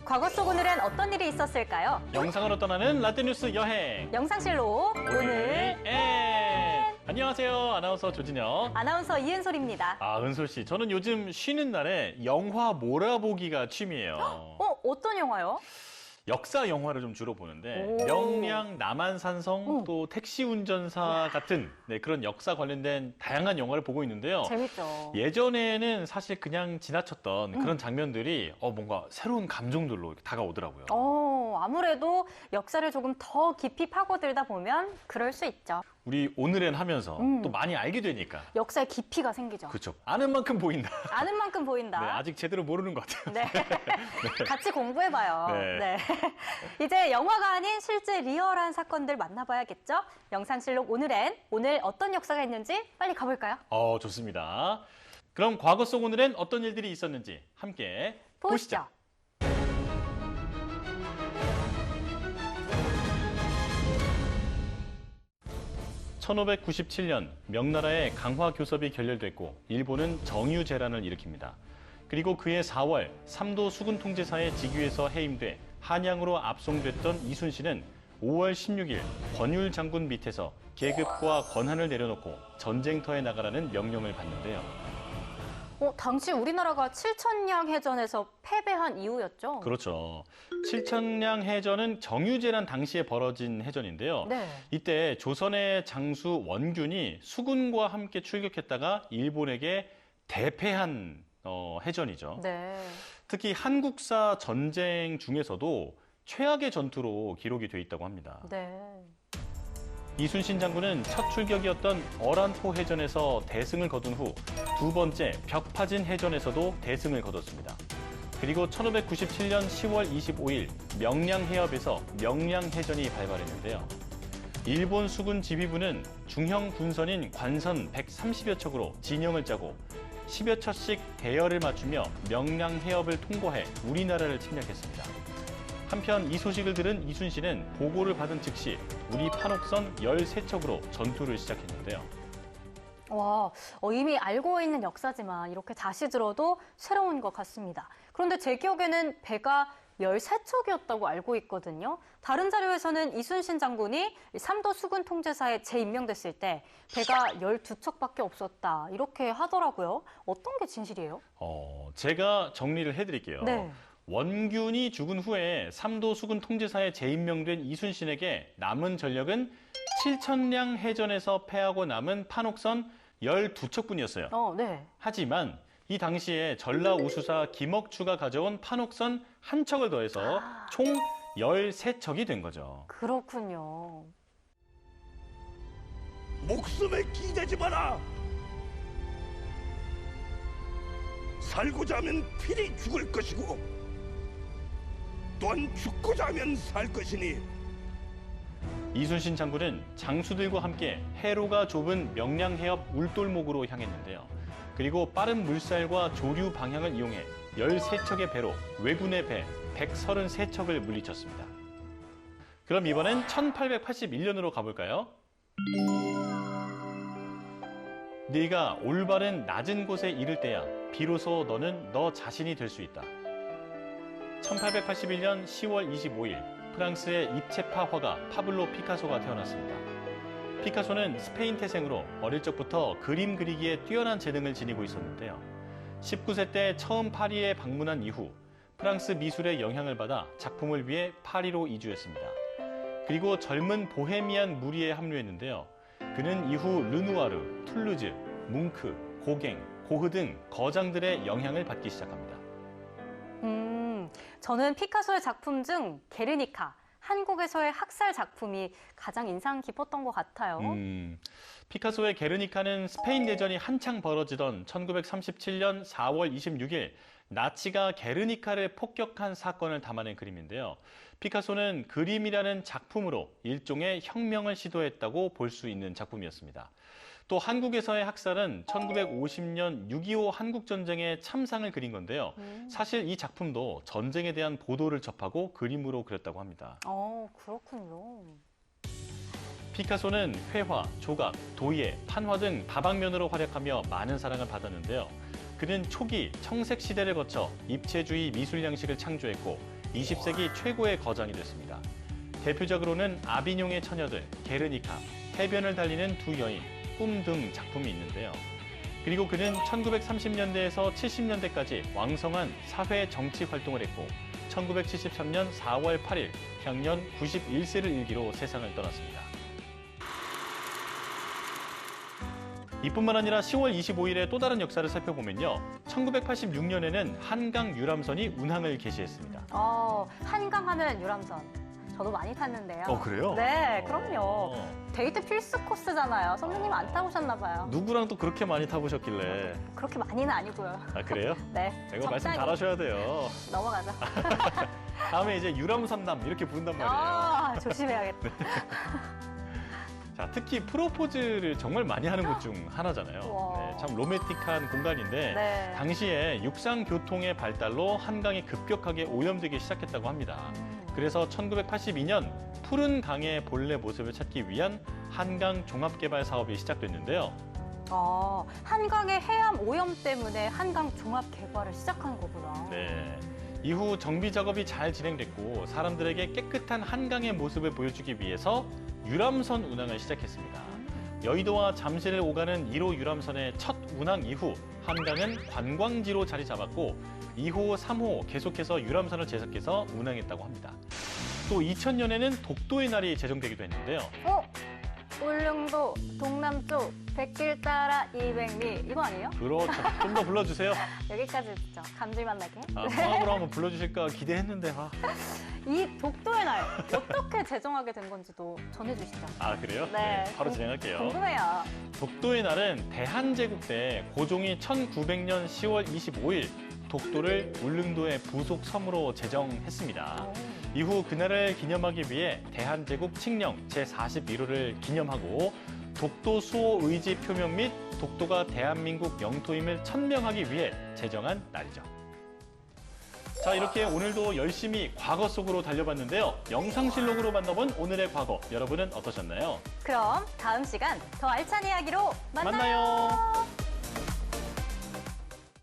과거 속 오늘은 어떤 일이 있었을까요? 영상으로 떠나는 라떼뉴스 여행. 영상실로 오늘 안녕하세요. 아나운서 조진영. 아나운서 이은솔입니다. 은솔 씨, 저는 요즘 쉬는 날에 영화 몰아보기가 취미예요. 어떤 영화요? 역사 영화를 좀 주로 보는데 오. 명량, 남한산성, 또 택시 운전사 같은 그런 역사 관련된 다양한 영화를 보고 있는데요. 재밌죠. 예전에는 사실 그냥 지나쳤던 그런 장면들이 뭔가 새로운 감정들로 이렇게 다가오더라고요. 아무래도 역사를 조금 더 깊이 파고들다 보면 그럴 수 있죠. 우리 오늘은 하면서 또 많이 알게 되니까. 역사의 깊이가 생기죠. 그렇죠. 아는 만큼 보인다. 아는 만큼 보인다. 네, 아직 제대로 모르는 것 같아요. 네. 같이 공부해봐요. 네. 네. 이제 영화가 아닌 실제 리얼한 사건들 만나봐야겠죠? 영상실록 오늘 어떤 역사가 있는지 빨리 가볼까요? 좋습니다. 그럼 과거 속 오늘엔 어떤 일들이 있었는지 함께 보시죠. 1597년 명나라의 강화 교섭이 결렬됐고 일본은 정유재란을 일으킵니다. 그리고 그해 4월 삼도 수군 통제사의 직위에서 해임돼 한양으로 압송됐던 이순신은 5월 16일 권율 장군 밑에서 계급과 권한을 내려놓고 전쟁터에 나가라는 명령을 받는데요. 당시 우리나라가 칠천량 해전에서 패배한 이후였죠? 그렇죠. 칠천량 해전은 정유재란 당시에 벌어진 해전인데요. 네. 이때 조선의 장수 원균이 수군과 함께 출격했다가 일본에게 대패한 해전이죠. 네. 특히 한국사 전쟁 중에서도 최악의 전투로 기록이 돼 있다고 합니다. 네. 이순신 장군은 첫 출격이었던 어란포 해전에서 대승을 거둔 후 두 번째 벽파진 해전에서도 대승을 거뒀습니다. 그리고 1597년 10월 25일 명량해협에서 명량해전이 발발했는데요. 일본 수군 지휘부는 중형 군선인 관선 130여 척으로 진영을 짜고 10여 척씩 대열을 맞추며 명량해협을 통과해 우리나라를 침략했습니다. 한편 이 소식을 들은 이순신은 보고를 받은 즉시 우리 판옥선 13척으로 전투를 시작했는데요. 와, 이미 알고 있는 역사지만 이렇게 다시 들어도 새로운 것 같습니다. 그런데 제 기억에는 배가 13척이었다고 알고 있거든요. 다른 자료에서는 이순신 장군이 삼도 수군 통제사에 재임명됐을 때 배가 12척밖에 없었다 이렇게 하더라고요. 어떤 게 진실이에요? 제가 정리를 해드릴게요. 네. 원균이 죽은 후에 삼도 수군 통제사에 재임명된 이순신에게 남은 전력은 칠천량 해전에서 패하고 남은 판옥선 12척뿐이었어요. 네. 하지만 이 당시에 전라 우수사 김억추가 가져온 판옥선 한 척을 더해서 총 13척이 된 거죠. 그렇군요. 목숨에 기대지 마라. 살고자 하면 필히 죽을 것이고 또한 죽고자 하면 살 것이니 이순신 장군은 장수들과 함께 해로가 좁은 명량해협 울돌목으로 향했는데요. 그리고 빠른 물살과 조류 방향을 이용해 13척의 배로 왜군의 배 133척을 물리쳤습니다. 그럼 이번엔 1881년으로 가볼까요? 네가 올바른 낮은 곳에 이를 때야 비로소 너는 너 자신이 될 수 있다. 1881년 10월 25일 프랑스의 입체파 화가 파블로 피카소가 태어났습니다. 피카소는 스페인 태생으로 어릴 적부터 그림 그리기에 뛰어난 재능을 지니고 있었는데요. 19세 때 처음 파리에 방문한 이후 프랑스 미술의 영향을 받아 작품을 위해 파리로 이주했습니다. 그리고 젊은 보헤미안 무리에 합류했는데요. 그는 이후 르누아르, 툴루즈, 뭉크, 고갱, 고흐 등 거장들의 영향을 받기 시작합니다. 저는 피카소의 작품 중 게르니카, 한국에서의 학살 작품이 가장 인상 깊었던 것 같아요. 피카소의 게르니카는 스페인 내전이 한창 벌어지던 1937년 4월 26일 나치가 게르니카를 폭격한 사건을 담아낸 그림인데요. 피카소는 그림이라는 작품으로 일종의 혁명을 시도했다고 볼 수 있는 작품이었습니다. 또 한국에서의 학살은 1950년 6.25 한국전쟁의 참상을 그린 건데요. 사실 이 작품도 전쟁에 대한 보도를 접하고 그림으로 그렸다고 합니다. 그렇군요. 피카소는 회화, 조각, 도예, 판화 등 다방면으로 활약하며 많은 사랑을 받았는데요. 그는 초기 청색 시대를 거쳐 입체주의 미술 양식을 창조했고 20세기 최고의 거장이 됐습니다. 대표적으로는 아비뇽의 처녀들, 게르니카, 해변을 달리는 두 여인, 꿈 등 작품이 있는데요. 그리고 그는 1930년대에서 70년대까지 왕성한 사회 정치 활동을 했고 1973년 4월 8일 향년 91세를 일기로 세상을 떠났습니다. 이뿐만 아니라 10월 25일에 또 다른 역사를 살펴보면요. 1986년에는 한강 유람선이 운항을 개시했습니다. 한강 하면 유람선. 저도 많이 탔는데요. 그래요? 네, 그럼요. 데이트 필수 코스잖아요. 선생님 안 타보셨나 봐요. 누구랑 또 그렇게 많이 타보셨길래. 그렇게 많이는 아니고요. 아, 그래요? 네. 이거 말씀 적당히. 잘하셔야 돼요. 넘어가자. 다음에 이제 유람선남 이렇게 부른단 말이에요. 조심해야겠다. 자, 특히 프로포즈를 정말 많이 하는 곳 중 하나잖아요. 우와. 네, 참 로맨틱한 공간인데 네. 당시에 육상 교통의 발달로 한강이 급격하게 오염되기 시작했다고 합니다. 그래서 1982년 푸른 강의 본래 모습을 찾기 위한 한강 종합개발 사업이 시작됐는데요. 한강의 해암 오염 때문에 한강 종합 개발을 시작한 거구나. 네. 이후 정비 작업이 잘 진행됐고 사람들에게 깨끗한 한강의 모습을 보여주기 위해서 유람선 운항을 시작했습니다. 여의도와 잠실을 오가는 1호 유람선의 첫 운항 이후 한강은 관광지로 자리 잡았고 2호, 3호 계속해서 유람선을 제작해서 운항했다고 합니다. 또 2000년에는 독도의 날이 제정되기도 했는데요. 울릉도 동남쪽 백길 따라 200리 이거 아니에요? 그렇죠. 좀 더 불러주세요. 여기까지 듣죠. 감질만 나게. 성함으로 한번 불러주실까 기대했는데. 이 독도의 날 어떻게 제정하게 된 건지도 전해주시죠. 아, 그래요? 네. 바로 진행할게요. 궁금해요. 독도의 날은 대한제국 때 고종이 1900년 10월 25일 독도를 울릉도의 부속 섬으로 제정했습니다. 이후 그날을 기념하기 위해 대한제국 칙령 제41호를 기념하고 독도 수호 의지 표명 및 독도가 대한민국 영토임을 천명하기 위해 제정한 날이죠. 자, 이렇게 오늘도 열심히 과거 속으로 달려봤는데요. 영상실록으로 만나본 오늘의 과거, 여러분은 어떠셨나요? 그럼 다음 시간 더 알찬 이야기로 만나요. 만나요.